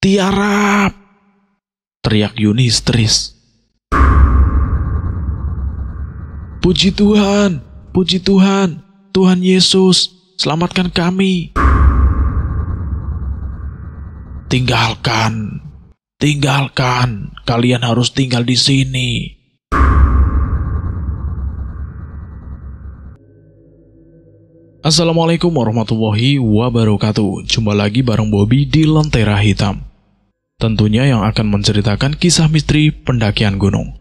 Tiarap! Teriak Yuni histeris. Puji Tuhan, Tuhan Yesus, selamatkan kami. Tinggalkan, kalian harus tinggal di sini. Assalamualaikum warahmatullahi wabarakatuh. Jumpa lagi bareng Bobby di Lentera Hitam. Tentunya yang akan menceritakan kisah misteri pendakian gunung.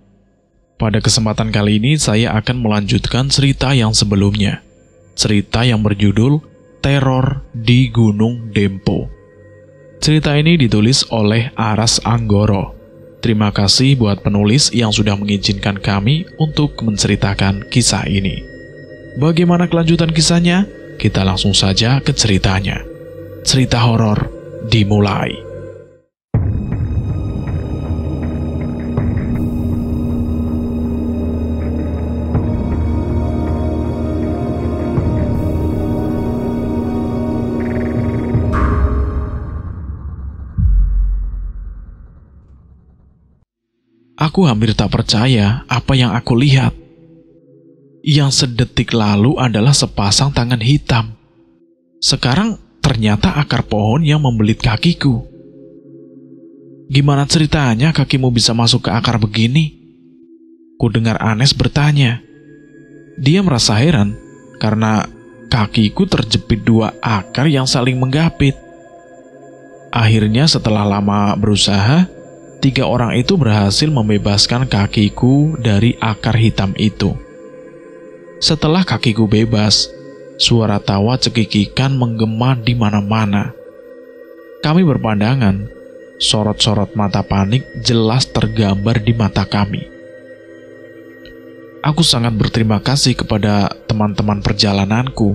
Pada kesempatan kali ini saya akan melanjutkan cerita yang sebelumnya. Cerita yang berjudul Teror di Gunung Dempo. Cerita ini ditulis oleh Aras Anggoro. Terima kasih buat penulis yang sudah mengizinkan kami untuk menceritakan kisah ini. Bagaimana kelanjutan kisahnya? Kita langsung saja ke ceritanya. Cerita horor dimulai. Aku hampir tak percaya apa yang aku lihat. Yang sedetik lalu adalah sepasang tangan hitam. Sekarang ternyata akar pohon yang membelit kakiku. Gimana ceritanya kakimu bisa masuk ke akar begini? Ku dengar Anes bertanya. Dia merasa heran karena kakiku terjepit dua akar yang saling menggapit. Akhirnya setelah lama berusaha, 3 orang itu berhasil membebaskan kakiku dari akar hitam itu. Setelah kakiku bebas, suara tawa cekikikan menggema di mana-mana. Kami berpandangan, sorot-sorot mata panik jelas tergambar di mata kami. Aku sangat berterima kasih kepada teman-teman perjalananku.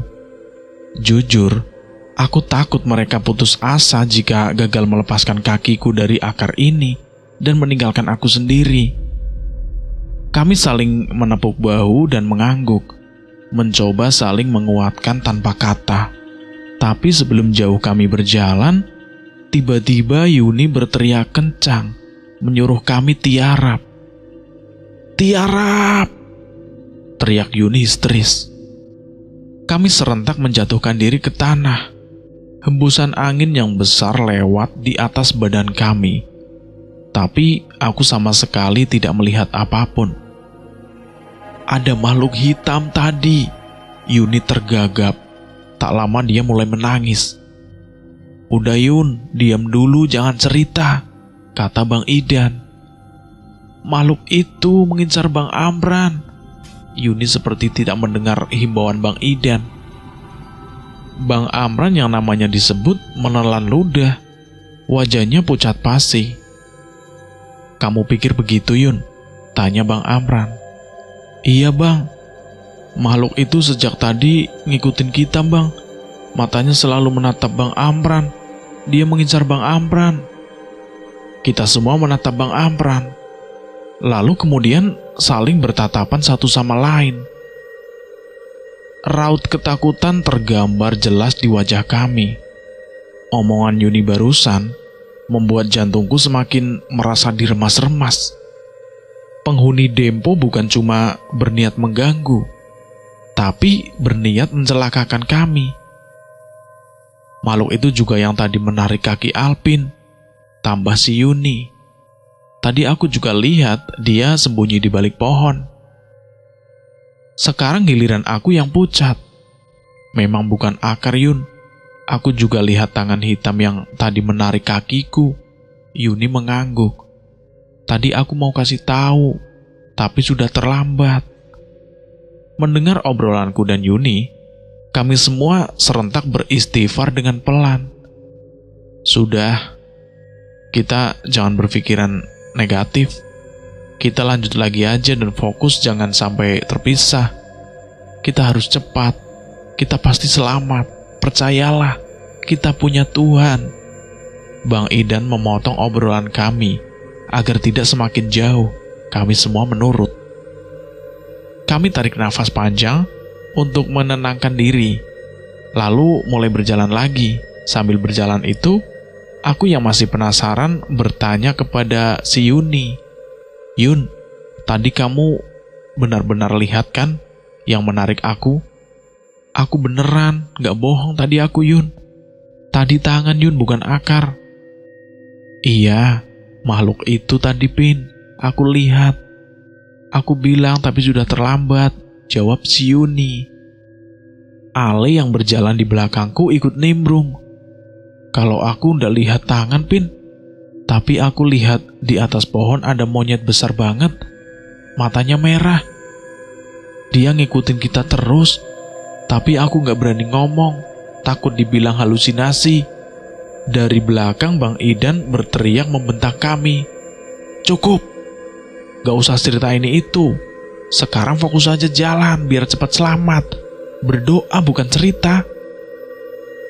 Jujur, aku takut mereka putus asa jika gagal melepaskan kakiku dari akar ini dan meninggalkan aku sendiri. Kami saling menepuk bahu dan mengangguk, mencoba saling menguatkan tanpa kata. Tapi sebelum jauh kami berjalan, tiba-tiba Yuni berteriak kencang, menyuruh kami tiarap. Tiarap! Teriak Yuni histeris. Kami serentak menjatuhkan diri ke tanah. Hembusan angin yang besar lewat di atas badan kami. Tapi aku sama sekali tidak melihat apapun. Ada makhluk hitam tadi. Yuni tergagap. Tak lama dia mulai menangis. Udah Yun, diam dulu, jangan cerita, kata Bang Idan. Makhluk itu mengincar Bang Amran. Yuni seperti tidak mendengar himbauan Bang Idan. Bang Amran yang namanya disebut menelan ludah. Wajahnya pucat pasi. Kamu pikir begitu Yun? Tanya Bang Amran. Iya bang, makhluk itu sejak tadi ngikutin kita bang. Matanya selalu menatap Bang Amran. Dia mengincar Bang Amran. Kita semua menatap Bang Amran. Lalu kemudian saling bertatapan satu sama lain. Raut ketakutan tergambar jelas di wajah kami. Omongan Yuni barusan membuat jantungku semakin merasa diremas-remas. Penghuni Dempo bukan cuma berniat mengganggu, tapi berniat mencelakakan kami. Makhluk itu juga yang tadi menarik kaki Alpin, tambah si Yuni. Tadi aku juga lihat dia sembunyi di balik pohon. Sekarang giliran aku yang pucat. Memang bukan akar Yun. Aku juga lihat tangan hitam yang tadi menarik kakiku. Yuni mengangguk. Tadi aku mau kasih tahu, tapi sudah terlambat. Mendengar obrolanku dan Yuni, kami semua serentak beristighfar dengan pelan. Sudah, kita jangan berpikiran negatif. Kita lanjut lagi aja dan fokus jangan sampai terpisah. Kita harus cepat. Kita pasti selamat. Percayalah, kita punya Tuhan. Bang Idan memotong obrolan kami agar tidak semakin jauh. Kami semua menurut. Kami tarik nafas panjang untuk menenangkan diri, lalu mulai berjalan lagi. Sambil berjalan itu, Aku yang masih penasaran bertanya kepada si Yuni. "Yun, tadi kamu benar-benar lihat kan yang menarik aku?" "Aku beneran, gak bohong tadi aku, Yun. Tadi tangan, Yun, bukan akar." "Iya, makhluk itu tadi, Pin. Aku lihat." "Aku bilang tapi sudah terlambat," jawab si Yuni. Ale yang berjalan di belakangku ikut nimbrung. "Kalau aku ndak lihat tangan, Pin. Tapi aku lihat di atas pohon ada monyet besar banget. Matanya merah. Dia ngikutin kita terus. Tapi aku nggak berani ngomong. Takut dibilang halusinasi." Dari belakang Bang Idan berteriak membentak kami. "Cukup. Gak usah cerita ini itu. Sekarang fokus aja jalan biar cepat selamat. Berdoa bukan cerita."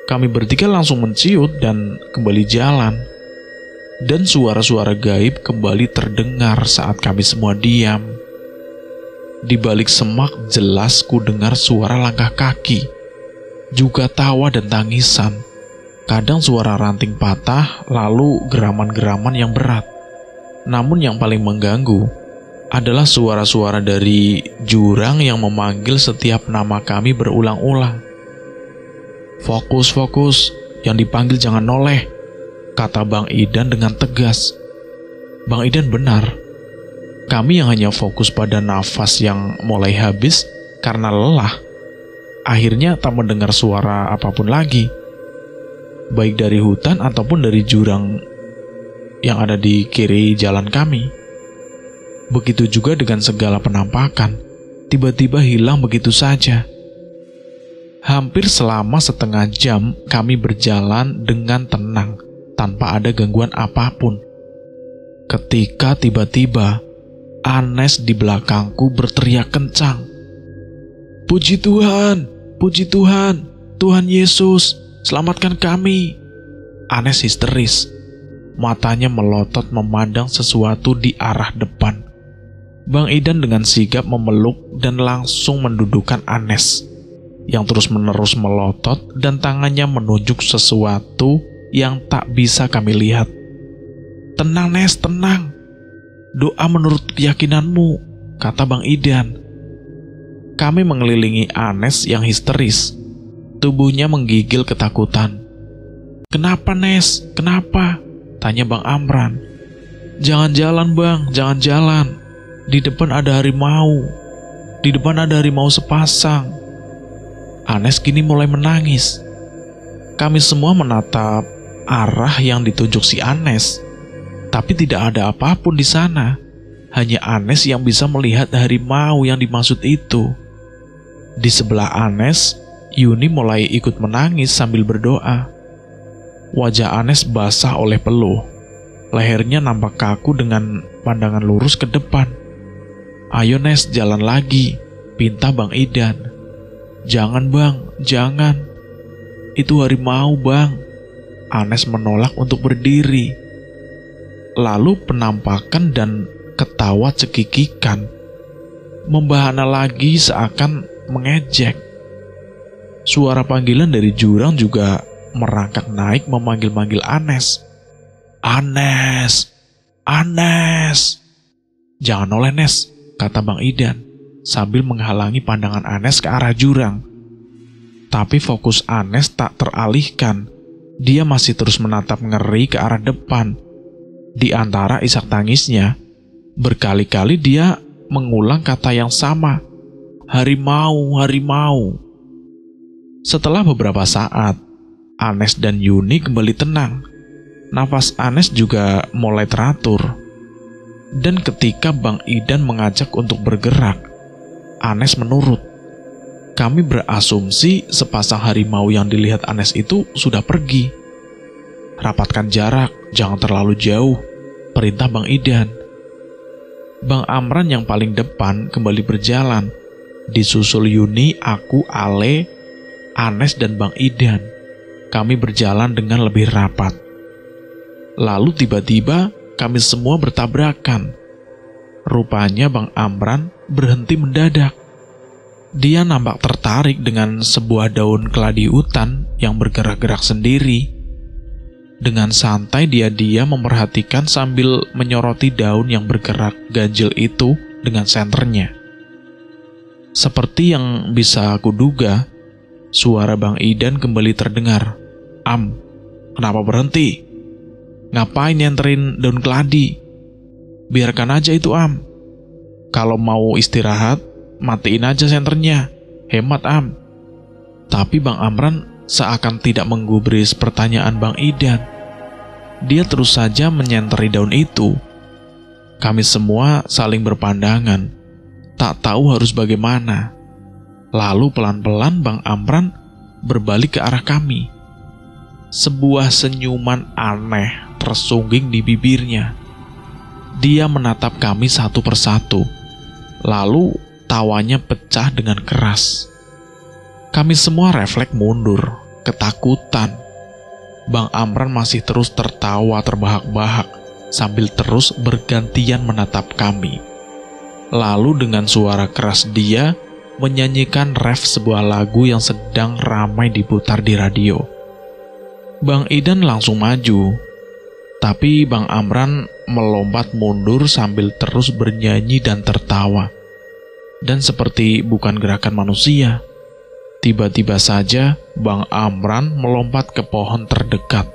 Kami bertiga langsung menciut dan kembali jalan. Dan suara-suara gaib kembali terdengar saat kami semua diam. Di balik semak jelas ku dengar suara langkah kaki, juga tawa dan tangisan. Kadang suara ranting patah, lalu geraman-geraman yang berat. Namun yang paling mengganggu adalah suara-suara dari jurang yang memanggil setiap nama kami berulang-ulang. "Fokus, fokus, yang dipanggil jangan noleh," kata Bang Idan dengan tegas. Bang Idan benar. Kami yang hanya fokus pada nafas yang mulai habis karena lelah, akhirnya tak mendengar suara apapun lagi, baik dari hutan ataupun dari jurang yang ada di kiri jalan kami. Begitu juga dengan segala penampakan, tiba-tiba hilang begitu saja. Hampir selama setengah jam kami berjalan dengan tenang, tanpa ada gangguan apapun. Ketika tiba-tiba, Anes di belakangku berteriak kencang. "Puji Tuhan, puji Tuhan, Tuhan Yesus, selamatkan kami." Anes histeris, matanya melotot memandang sesuatu di arah depan. Bang Idan dengan sigap memeluk dan langsung mendudukkan Anes, yang terus-menerus melotot dan tangannya menunjuk sesuatu yang tak bisa kami lihat. "Tenang, Nes, tenang. Doa menurut keyakinanmu," kata Bang Idan. Kami mengelilingi Anes yang histeris. Tubuhnya menggigil ketakutan. "Kenapa, Nes? Kenapa?" tanya Bang Amran. "Jangan jalan, Bang, jangan jalan. Di depan ada harimau. Di depan ada harimau sepasang." Anes kini mulai menangis. Kami semua menatap arah yang ditunjuk si Anes, tapi tidak ada apapun di sana. Hanya Anes yang bisa melihat harimau yang dimaksud itu. Di sebelah Anes, Yuni mulai ikut menangis sambil berdoa. Wajah Anes basah oleh peluh. Lehernya nampak kaku dengan pandangan lurus ke depan. "Ayo, Nes, jalan lagi," pinta Bang Idan. "Jangan, Bang, jangan. Itu harimau, Bang." Anes menolak untuk berdiri. Lalu penampakan dan ketawa cekikikan membahana lagi seakan mengejek. Suara panggilan dari jurang juga merangkak naik memanggil-manggil Anes. "Anes, Anes." "Jangan noleh, Nes," kata Bang Idan sambil menghalangi pandangan Anes ke arah jurang. Tapi fokus Anes tak teralihkan. Dia masih terus menatap ngeri ke arah depan. Di antara isak tangisnya, berkali-kali dia mengulang kata yang sama. "Harimau, harimau." Setelah beberapa saat, Anes dan Yuni kembali tenang. Nafas Anes juga mulai teratur. Dan ketika Bang Idan mengajak untuk bergerak, Anes menurut. Kami berasumsi sepasang harimau yang dilihat Anes itu sudah pergi. "Rapatkan jarak, jangan terlalu jauh," perintah Bang Idan. Bang Amran yang paling depan kembali berjalan. Disusul Yuni, aku, Ale, Anes, dan Bang Idan. Kami berjalan dengan lebih rapat. Lalu tiba-tiba kami semua bertabrakan. Rupanya Bang Amran berhenti mendadak. Dia nampak tertarik dengan sebuah daun keladi hutan yang bergerak-gerak sendiri. Dengan santai dia memperhatikan sambil menyoroti daun yang bergerak ganjil itu dengan senternya. Seperti yang bisa aku duga, suara Bang Idan kembali terdengar. "Am, kenapa berhenti? Ngapain nyenterin daun keladi? Biarkan aja itu, Am. Kalau mau istirahat, matiin aja senternya. Hemat, Am." Tapi Bang Amran seakan tidak menggubris pertanyaan Bang Idan. Dia terus saja menyenteri daun itu. Kami semua saling berpandangan, tak tahu harus bagaimana. Lalu pelan-pelan Bang Amran berbalik ke arah kami. Sebuah senyuman aneh tersungging di bibirnya. Dia menatap kami satu persatu, lalu tawanya pecah dengan keras. Kami semua refleks mundur, ketakutan. Bang Amran masih terus tertawa terbahak-bahak sambil terus bergantian menatap kami. Lalu dengan suara keras dia menyanyikan ref sebuah lagu yang sedang ramai diputar di radio. Bang Idan langsung maju, tapi Bang Amran melompat mundur sambil terus bernyanyi dan tertawa. Dan seperti bukan gerakan manusia, tiba-tiba saja Bang Amran melompat ke pohon terdekat.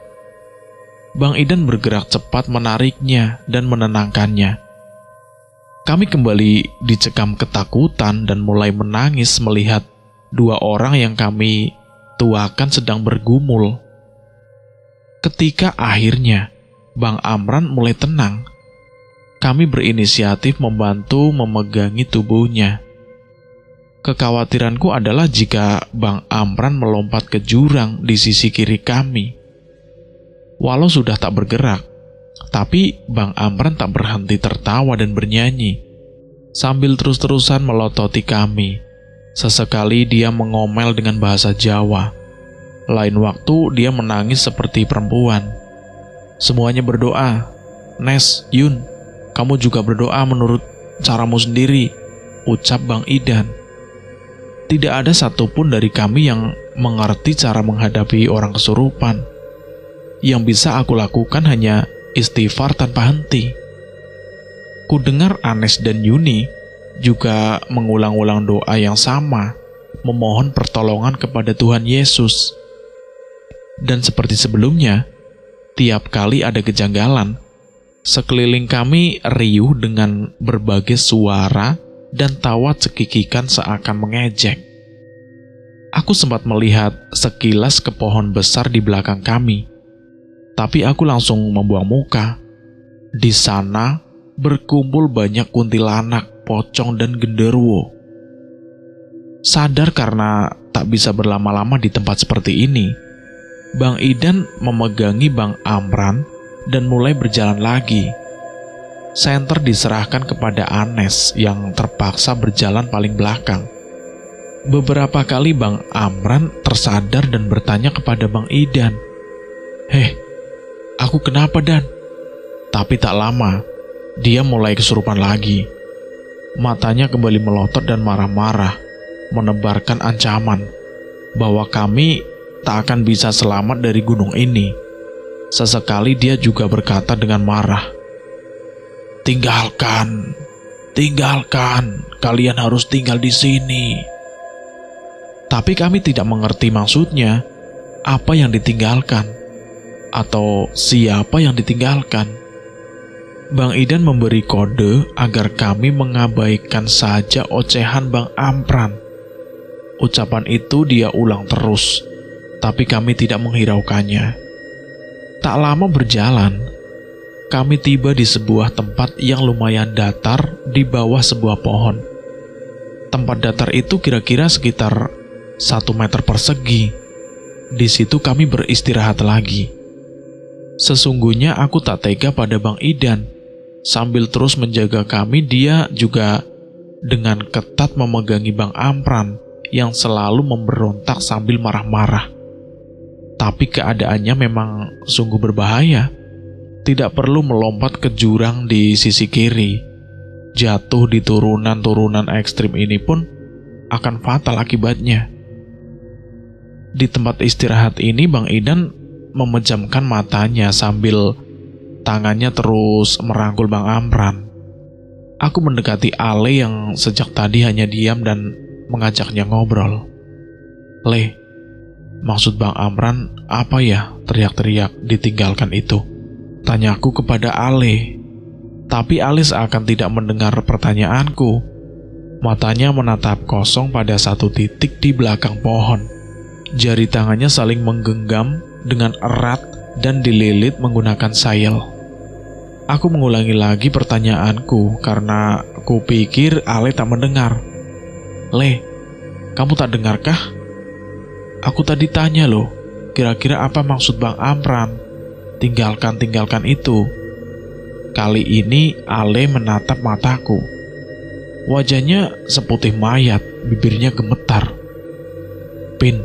Bang Idan bergerak cepat menariknya dan menenangkannya. Kami kembali dicekam ketakutan dan mulai menangis melihat dua orang yang kami tuakan sedang bergumul. Ketika akhirnya Bang Amran mulai tenang, kami berinisiatif membantu memegangi tubuhnya. Kekhawatiranku adalah jika Bang Amran melompat ke jurang di sisi kiri kami. Walau sudah tak bergerak, tapi Bang Amran tak berhenti tertawa dan bernyanyi, sambil terus-terusan melototi kami. Sesekali dia mengomel dengan bahasa Jawa. Lain waktu dia menangis seperti perempuan. Semuanya berdoa. "Nes, Yun, kamu juga berdoa menurut caramu sendiri," ucap Bang Idan. Tidak ada satupun dari kami yang mengerti cara menghadapi orang kesurupan. Yang bisa aku lakukan hanya istighfar tanpa henti. Ku dengar Anes dan Yuni juga mengulang-ulang doa yang sama, memohon pertolongan kepada Tuhan Yesus. Dan seperti sebelumnya, tiap kali ada kejanggalan, sekeliling kami riuh dengan berbagai suara dan tawa cekikikan seakan mengejek. Aku sempat melihat sekilas ke pohon besar di belakang kami, tapi aku langsung membuang muka. Di sana berkumpul banyak kuntilanak, pocong, dan genderuwo. Sadar karena tak bisa berlama-lama di tempat seperti ini, Bang Idan memegangi Bang Amran dan mulai berjalan lagi. Senter diserahkan kepada Anes yang terpaksa berjalan paling belakang. Beberapa kali Bang Amran tersadar dan bertanya kepada Bang Idan, "Heh, aku kenapa, Dan?" Tapi tak lama, dia mulai kesurupan lagi. Matanya kembali melotot dan marah-marah, menebarkan ancaman bahwa kami tak akan bisa selamat dari gunung ini. Sesekali dia juga berkata dengan marah, "Tinggalkan, tinggalkan, kalian harus tinggal di sini." Tapi kami tidak mengerti maksudnya, apa yang ditinggalkan, atau siapa yang ditinggalkan. Bang Idan memberi kode agar kami mengabaikan saja ocehan Bang Amran. Ucapan itu dia ulang terus, tapi kami tidak menghiraukannya. Tak lama berjalan, kami tiba di sebuah tempat yang lumayan datar di bawah sebuah pohon. Tempat datar itu kira-kira sekitar 1 meter persegi. Di situ kami beristirahat lagi. Sesungguhnya aku tak tega pada Bang Idan. Sambil terus menjaga kami, dia juga dengan ketat memegangi Bang Amran yang selalu memberontak sambil marah-marah. Tapi keadaannya memang sungguh berbahaya. Tidak perlu melompat ke jurang di sisi kiri. Jatuh di turunan-turunan ekstrim ini pun akan fatal akibatnya. Di tempat istirahat ini Bang Idan memejamkan matanya sambil tangannya terus merangkul Bang Amran. Aku mendekati Ale yang sejak tadi hanya diam dan mengajaknya ngobrol. "Le, maksud Bang Amran apa ya teriak-teriak ditinggalkan itu?" Tanyaku kepada Ale. Tapi Ale seakan tidak mendengar pertanyaanku. Matanya menatap kosong pada satu titik di belakang pohon. Jari tangannya saling menggenggam dengan erat dan dililit menggunakan sail. Aku mengulangi lagi pertanyaanku karena kupikir Ale tak mendengar. "Le, kamu tak dengarkah? Aku tadi tanya loh, kira-kira apa maksud Bang Amran? Tinggalkan itu." Kali ini Ale menatap mataku. Wajahnya seputih mayat, bibirnya gemetar. "Pin,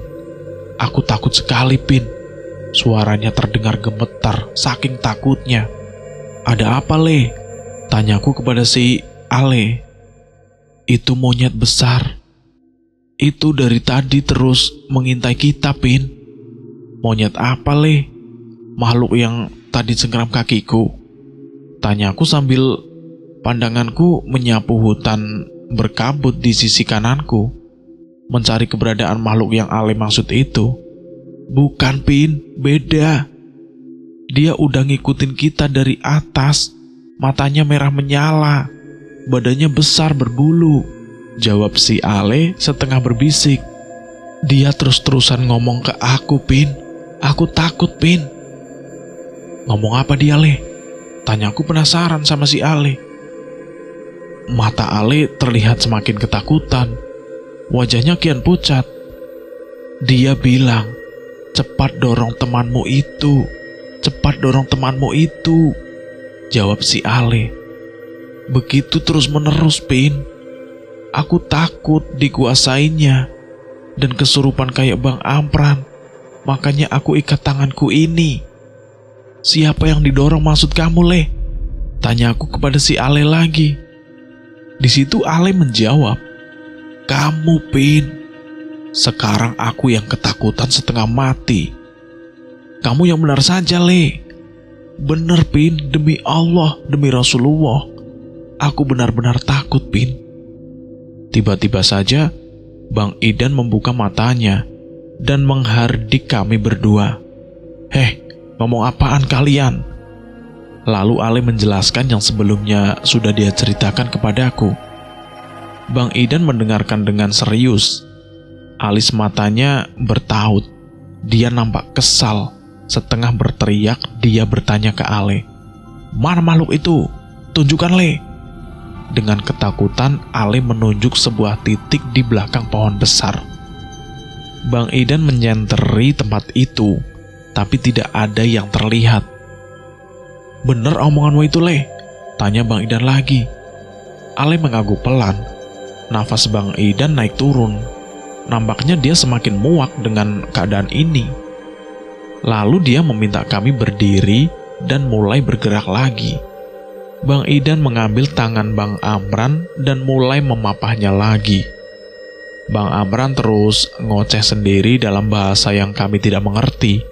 aku takut sekali, Pin." Suaranya terdengar gemetar, saking takutnya. "Ada apa, Le?" Tanyaku kepada si Ale. "Itu monyet besar. Itu dari tadi terus mengintai kita, Pin." "Monyet apa, Le? Makhluk yang tadi cengkeram kakiku?" Tanyaku sambil pandanganku menyapu hutan berkabut di sisi kananku, mencari keberadaan makhluk yang Ale maksud itu. "Bukan, Pin, beda. Dia udah ngikutin kita dari atas. Matanya merah menyala, badannya besar berbulu," jawab si Ale setengah berbisik. "Dia terus-terusan ngomong ke aku, Pin. Aku takut, Pin." "Ngomong apa dia, Le?" Tanyaku penasaran sama si Ale. Mata Ale terlihat semakin ketakutan. Wajahnya kian pucat. "Dia bilang, 'Cepat dorong temanmu itu. Cepat dorong temanmu itu,' jawab si Ale. Begitu terus menerus, Pin. Aku takut dikuasainya dan kesurupan kayak Bang Amran. Makanya aku ikat tanganku ini." "Siapa yang didorong maksud kamu, Le?" Tanyaku kepada si Ale lagi. Di situ Ale menjawab, "Kamu, Pin. Sekarang aku yang ketakutan setengah mati. Kamu yang benar saja, Le." "Bener, Pin, demi Allah, demi Rasulullah. Aku benar-benar takut, Pin." Tiba-tiba saja Bang Idan membuka matanya dan menghardik kami berdua. "Heh, ngomong apaan kalian?" Lalu Ale menjelaskan yang sebelumnya sudah dia ceritakan kepadaku. Bang Idan mendengarkan dengan serius. Alis matanya bertaut. Dia nampak kesal. Setengah berteriak, dia bertanya ke Ale, "Mana makhluk itu? Tunjukkan, Le." Dengan ketakutan, Ale menunjuk sebuah titik di belakang pohon besar. Bang Idan menyenteri tempat itu, tapi tidak ada yang terlihat. "Bener omonganmu itu, Le?" tanya Bang Idan lagi. Ale mengangguk pelan. Nafas Bang Idan naik turun. Nampaknya dia semakin muak dengan keadaan ini. Lalu dia meminta kami berdiri dan mulai bergerak lagi. Bang Idan mengambil tangan Bang Amran dan mulai memapahnya lagi. Bang Amran terus ngoceh sendiri dalam bahasa yang kami tidak mengerti.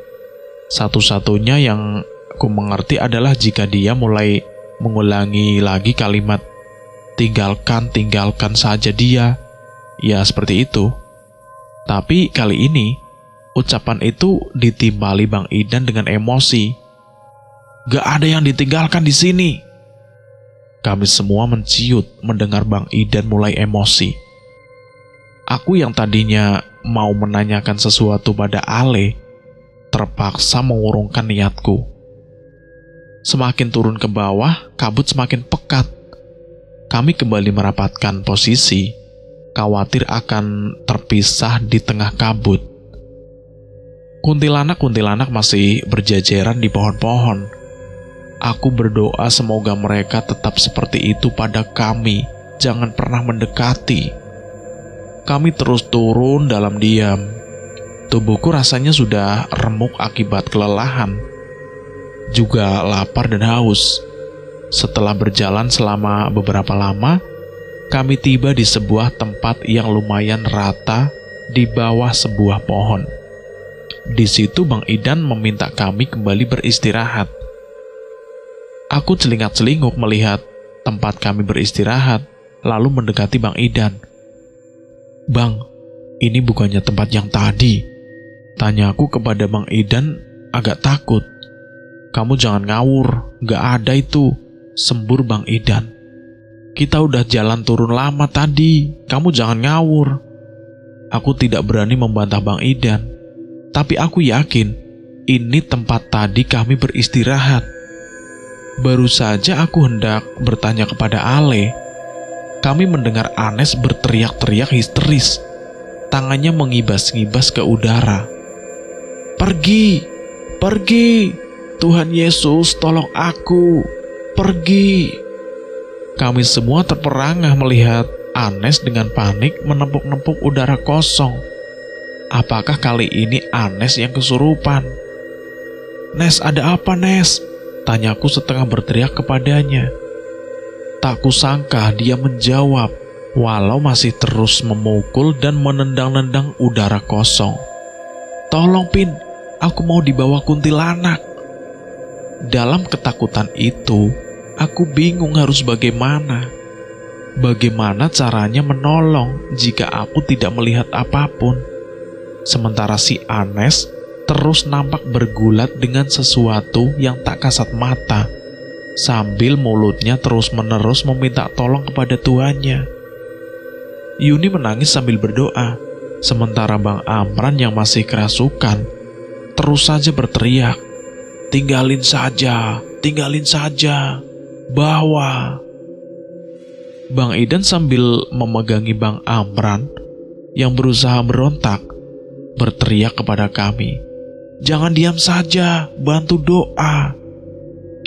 Satu-satunya yang ku mengerti adalah jika dia mulai mengulangi lagi kalimat, tinggalkan saja dia." Ya seperti itu. Tapi kali ini ucapan itu ditimbali Bang Idan dengan emosi. "Gak ada yang ditinggalkan di sini." Kami semua menciut mendengar Bang Idan mulai emosi. Aku yang tadinya mau menanyakan sesuatu pada Ale, terpaksa mengurungkan niatku. Semakin turun ke bawah, kabut semakin pekat. Kami kembali merapatkan posisi, khawatir akan terpisah di tengah kabut. Kuntilanak-kuntilanak masih berjajaran di pohon-pohon. Aku berdoa semoga mereka tetap seperti itu pada kami, jangan pernah mendekati. Kami terus turun dalam diam. Tubuhku rasanya sudah remuk akibat kelelahan, juga lapar dan haus. Setelah berjalan selama beberapa lama, kami tiba di sebuah tempat yang lumayan rata di bawah sebuah pohon. Di situ Bang Idan meminta kami kembali beristirahat. Aku celingat-celinguk melihat tempat kami beristirahat, lalu mendekati Bang Idan. "Bang, ini bukannya tempat yang tadi?" Tanyaku kepada Bang Idan agak takut. "Kamu jangan ngawur, gak ada itu," sembur Bang Idan. "Kita udah jalan turun lama tadi, kamu jangan ngawur." Aku tidak berani membantah Bang Idan, tapi aku yakin ini tempat tadi kami beristirahat. Baru saja aku hendak bertanya kepada Ale, kami mendengar Anes berteriak-teriak histeris. Tangannya mengibas-ngibas ke udara. "Pergi! Pergi! Tuhan Yesus, tolong aku! Pergi!" Kami semua terperangah melihat Anes dengan panik menepuk-nepuk udara kosong. Apakah kali ini Anes yang kesurupan? "Nes, ada apa, Nes?" tanyaku setengah berteriak kepadanya. Tak kusangka dia menjawab, walau masih terus memukul dan menendang-nendang udara kosong. "Tolong, Pin, aku mau dibawa kuntilanak." Dalam ketakutan itu, aku bingung harus bagaimana. Bagaimana caranya menolong jika aku tidak melihat apapun? Sementara si Anes terus nampak bergulat dengan sesuatu yang tak kasat mata, sambil mulutnya terus-menerus meminta tolong kepada tuannya. Yuni menangis sambil berdoa, sementara Bang Amran yang masih kerasukan terus saja berteriak, tinggalin saja, bawa." Bang Idan sambil memegangi Bang Amran yang berusaha berontak, berteriak kepada kami, "Jangan diam saja, bantu doa."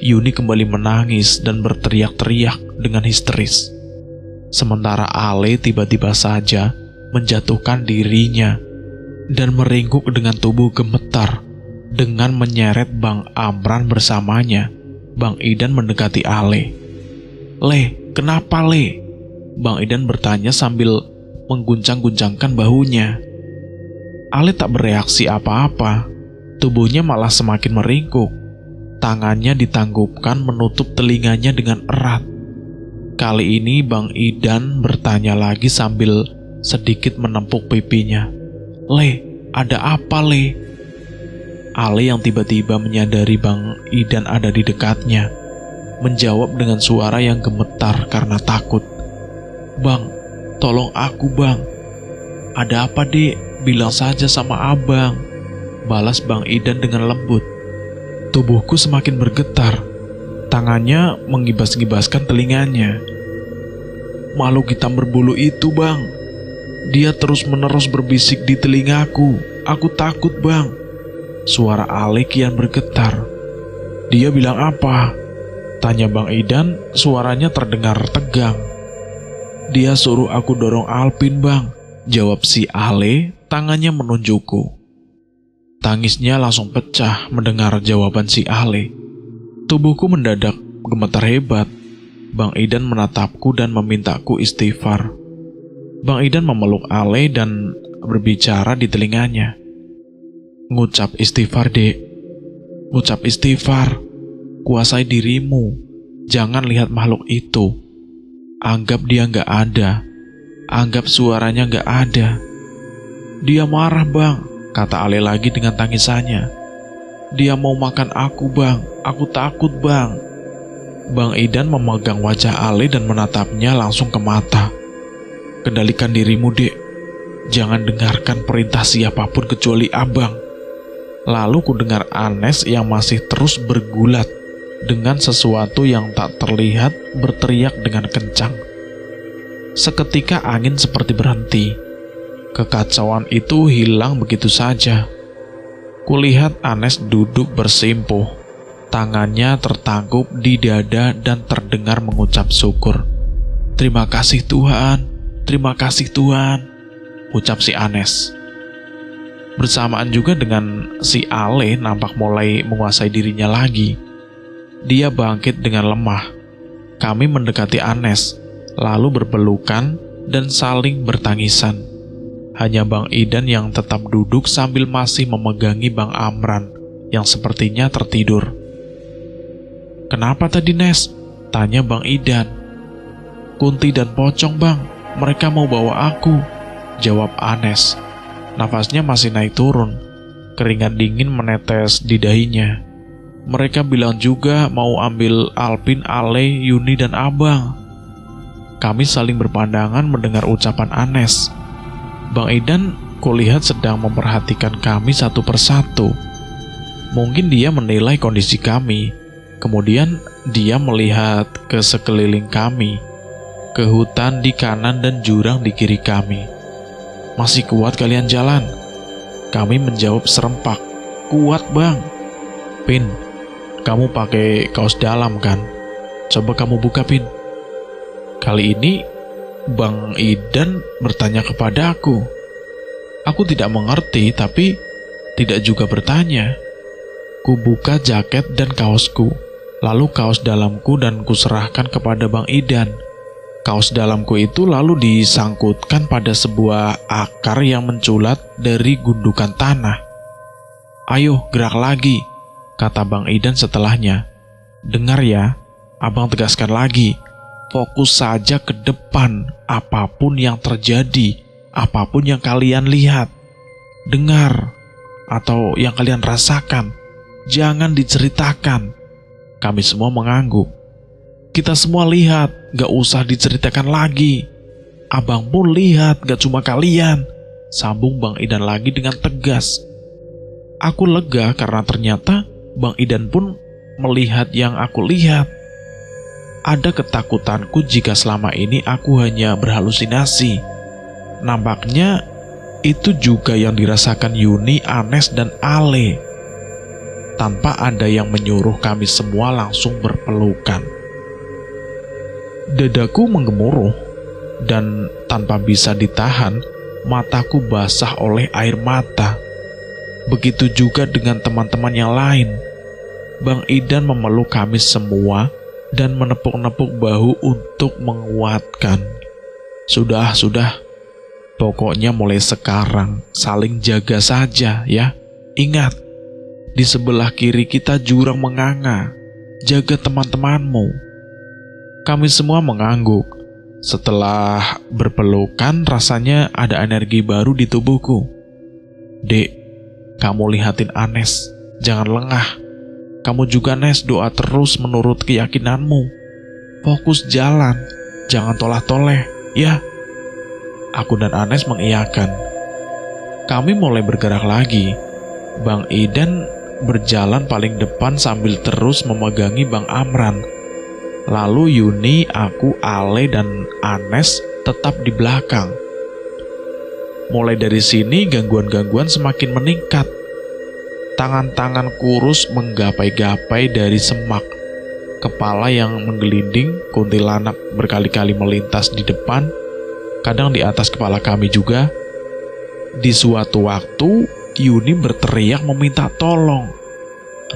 Yuni kembali menangis dan berteriak-teriak dengan histeris. Sementara Ale tiba-tiba saja menjatuhkan dirinya dan meringkuk dengan tubuh gemetar. Dengan menyeret Bang Amran bersamanya, Bang Idan mendekati Ale. "Le, kenapa, Le?" Bang Idan bertanya sambil mengguncang-guncangkan bahunya. Ale tak bereaksi apa-apa. Tubuhnya malah semakin meringkuk. Tangannya ditanggupkan menutup telinganya dengan erat. Kali ini Bang Idan bertanya lagi sambil sedikit menempuk pipinya. "Le, ada apa, Le?" Ale yang tiba-tiba menyadari Bang Idan ada di dekatnya, menjawab dengan suara yang gemetar karena takut. "Bang, tolong aku, Bang." "Ada apa, Dek? Bilang saja sama Abang," balas Bang Idan dengan lembut. Tubuhku semakin bergetar. Tangannya mengibas-ngibaskan telinganya. "Makhluk hitam berbulu itu, Bang. Dia terus-menerus berbisik di telingaku. Aku takut, Bang." Suara Ale kian bergetar. "Dia bilang apa?" tanya Bang Idan, suaranya terdengar tegang. "Dia suruh aku dorong Alpin, Bang," jawab si Ale, tangannya menunjukku. Tangisnya langsung pecah mendengar jawaban si Ale. Tubuhku mendadak gemetar hebat. Bang Idan menatapku dan memintaku istighfar. Bang Idan memeluk Ale dan berbicara di telinganya. "Ngucap istighfar, Dek. Ngucap istighfar. Kuasai dirimu. Jangan lihat makhluk itu. Anggap dia gak ada. Anggap suaranya gak ada." "Dia marah, Bang," kata Ale lagi dengan tangisannya. "Dia mau makan aku, Bang. Aku takut, Bang." Bang Idan memegang wajah Ale dan menatapnya langsung ke mata. "Kendalikan dirimu, Dek. Jangan dengarkan perintah siapapun kecuali Abang." Lalu ku dengar Anes yang masih terus bergulat dengan sesuatu yang tak terlihat berteriak dengan kencang. Seketika angin seperti berhenti. Kekacauan itu hilang begitu saja. Kulihat Anes duduk bersimpuh. Tangannya tertangkup di dada dan terdengar mengucap syukur. "Terima kasih Tuhan, terima kasih Tuhan," ucap si Anes. Bersamaan juga dengan si Ale nampak mulai menguasai dirinya lagi. Dia bangkit dengan lemah. Kami mendekati Anes, lalu berpelukan dan saling bertangisan. Hanya Bang Idan yang tetap duduk sambil masih memegangi Bang Amran yang sepertinya tertidur. "Kenapa tadi, Nes?" tanya Bang Idan. "Kunti dan Pocong, Bang. Mereka mau bawa aku," jawab Anes. Nafasnya masih naik turun. Keringat dingin menetes di dahinya. "Mereka bilang juga mau ambil Alpin, Ale, Yuni, dan Abang." Kami saling berpandangan mendengar ucapan Anes. Bang Idan kulihat sedang memperhatikan kami satu persatu. Mungkin dia menilai kondisi kami. Kemudian dia melihat ke sekeliling kami, ke hutan di kanan dan jurang di kiri kami. "Masih kuat kalian jalan?" Kami menjawab serempak. "Kuat, Bang." "Pin, kamu pakai kaos dalam kan? Coba kamu buka, Pin." Kali ini Bang Idan bertanya kepada aku. Aku tidak mengerti, tapi tidak juga bertanya. Ku buka jaket dan kaosku, lalu kaos dalamku, dan kuserahkan kepada Bang Idan. Kaos dalamku itu lalu disangkutkan pada sebuah akar yang menculat dari gundukan tanah. "Ayo, gerak lagi," kata Bang Idan setelahnya. "Dengar ya, Abang tegaskan lagi. Fokus saja ke depan, apapun yang terjadi, apapun yang kalian lihat, dengar, atau yang kalian rasakan, jangan diceritakan." Kami semua mengangguk. "Kita semua lihat, gak usah diceritakan lagi. Abang pun lihat, gak cuma kalian," sambung Bang Idan lagi dengan tegas. Aku lega karena ternyata Bang Idan pun melihat yang aku lihat. Ada ketakutanku jika selama ini aku hanya berhalusinasi. Nampaknya itu juga yang dirasakan Yuni, Anes, dan Ale. Tanpa ada yang menyuruh, kami semua langsung berpelukan. Dadaku menggemuruh, dan tanpa bisa ditahan, mataku basah oleh air mata. Begitu juga dengan teman-teman yang lain. Bang Idan memeluk kami semua dan menepuk-nepuk bahu untuk menguatkan. Sudah. Pokoknya mulai sekarang saling jaga saja ya. Ingat, di sebelah kiri kita jurang menganga. Jaga teman-temanmu." Kami semua mengangguk. Setelah berpelukan, rasanya ada energi baru di tubuhku. "Dek, kamu lihatin Anes. Jangan lengah. Kamu juga, Nes, doa terus menurut keyakinanmu. Fokus jalan, jangan toleh-toleh, ya." Aku dan Anes mengiyakan. Kami mulai bergerak lagi. Bang Idan berjalan paling depan sambil terus memegangi Bang Amran. Lalu Yuni, aku, Ale, dan Anes tetap di belakang. Mulai dari sini gangguan-gangguan semakin meningkat. Tangan-tangan kurus menggapai-gapai dari semak. Kepala yang menggelinding, kuntilanak berkali-kali melintas di depan, kadang di atas kepala kami juga. Di suatu waktu, Yuni berteriak meminta tolong.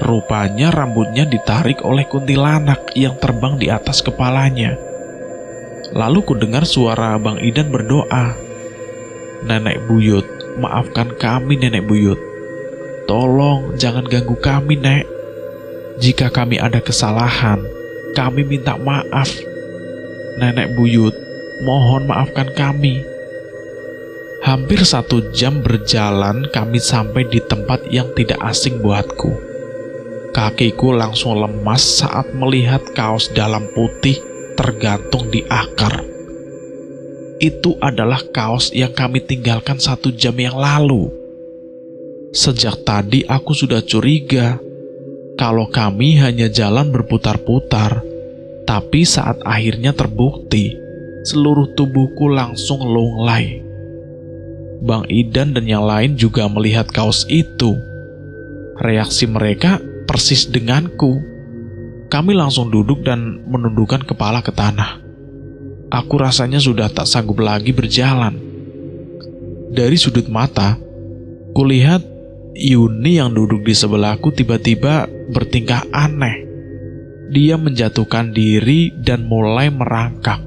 Rupanya rambutnya ditarik oleh kuntilanak yang terbang di atas kepalanya. Lalu ku dengar suara Bang Idan berdoa. "Nenek buyut, maafkan kami, Nenek buyut. Tolong jangan ganggu kami, Nek. Jika kami ada kesalahan, kami minta maaf. Nenek buyut, mohon maafkan kami." Hampir 1 jam berjalan, kami sampai di tempat yang tidak asing buatku. Kakiku langsung lemas saat melihat kaos dalam putih tergantung di akar. Itu adalah kaos yang kami tinggalkan 1 jam yang lalu. Sejak tadi aku sudah curiga kalau kami hanya jalan berputar-putar, tapi saat akhirnya terbukti, seluruh tubuhku langsung lunglai. Bang Idan dan yang lain juga melihat kaos itu. Reaksi mereka persis denganku. Kami langsung duduk dan menundukkan kepala ke tanah. Aku rasanya sudah tak sanggup lagi berjalan. Dari sudut mata, kulihat Yuni yang duduk di sebelahku tiba-tiba bertingkah aneh. Dia menjatuhkan diri dan mulai merangkak.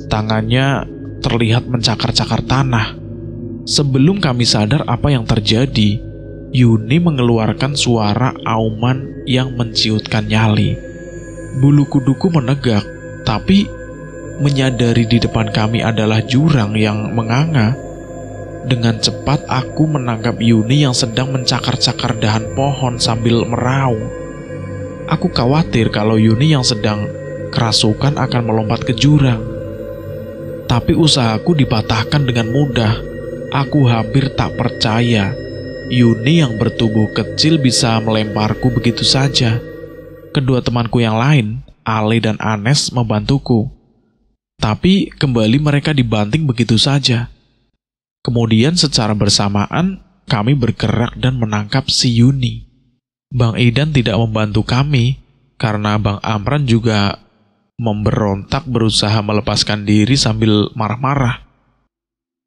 Tangannya terlihat mencakar-cakar tanah. Sebelum kami sadar apa yang terjadi, Yuni mengeluarkan suara auman yang menciutkan nyali. Bulu kuduku menegak, tapi menyadari di depan kami adalah jurang yang menganga. Dengan cepat aku menangkap Yuni yang sedang mencakar-cakar dahan pohon sambil meraung. Aku khawatir kalau Yuni yang sedang kerasukan akan melompat ke jurang. Tapi usahaku dipatahkan dengan mudah. Aku hampir tak percaya Yuni yang bertubuh kecil bisa melemparku begitu saja. Kedua temanku yang lain, Ale dan Anes, membantuku. Tapi kembali mereka dibanting begitu saja. Kemudian secara bersamaan kami bergerak dan menangkap si Yuni. Bang Idan tidak membantu kami karena Bang Amran juga memberontak berusaha melepaskan diri sambil marah-marah.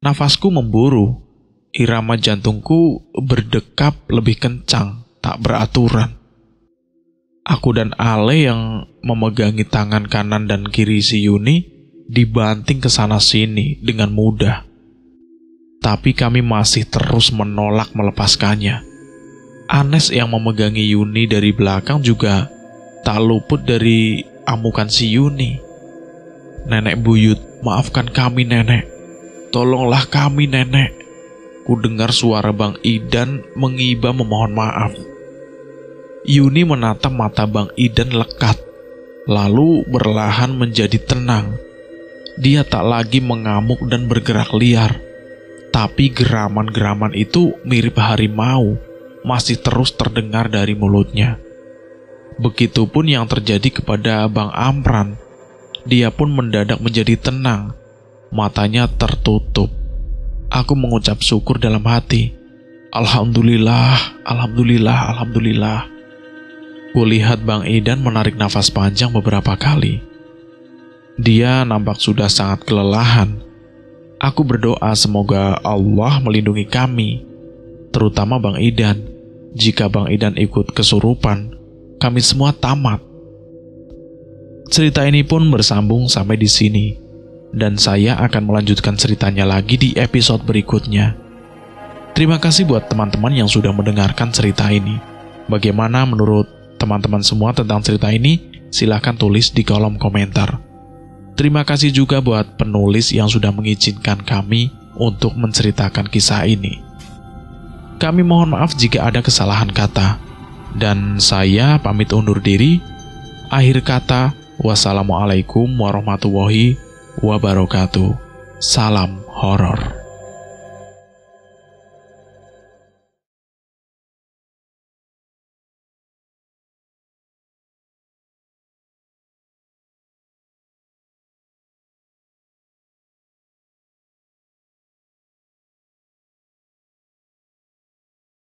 Nafasku memburu, irama jantungku berdekap lebih kencang, tak beraturan. Aku dan Ale yang memegangi tangan kanan dan kiri si Yuni dibanting ke sana sini dengan mudah. Tapi kami masih terus menolak melepaskannya. Anes yang memegangi Yuni dari belakang juga tak luput dari amukan si Yuni. "Nenek buyut, maafkan kami nenek. Tolonglah kami nenek." Ku dengar suara Bang Idan mengiba memohon maaf. Yuni menatap mata Bang Idan lekat, lalu berlahan menjadi tenang. Dia tak lagi mengamuk dan bergerak liar. Tapi geraman-geraman itu mirip harimau, masih terus terdengar dari mulutnya. Begitupun yang terjadi kepada Bang Amran. Dia pun mendadak menjadi tenang, matanya tertutup. Aku mengucap syukur dalam hati. Alhamdulillah, alhamdulillah, alhamdulillah. Kulihat Bang Idan menarik nafas panjang beberapa kali. Dia nampak sudah sangat kelelahan. Aku berdoa semoga Allah melindungi kami, terutama Bang Idan. Jika Bang Idan ikut kesurupan, kami semua tamat. Cerita ini pun bersambung sampai di sini, dan saya akan melanjutkan ceritanya lagi di episode berikutnya. Terima kasih buat teman-teman yang sudah mendengarkan cerita ini. Bagaimana menurut teman-teman semua tentang cerita ini? Silahkan tulis di kolom komentar. Terima kasih juga buat penulis yang sudah mengizinkan kami untuk menceritakan kisah ini. Kami mohon maaf jika ada kesalahan kata. Dan saya pamit undur diri. Akhir kata, wassalamualaikum warahmatullahi wabarakatuh. Salam horor.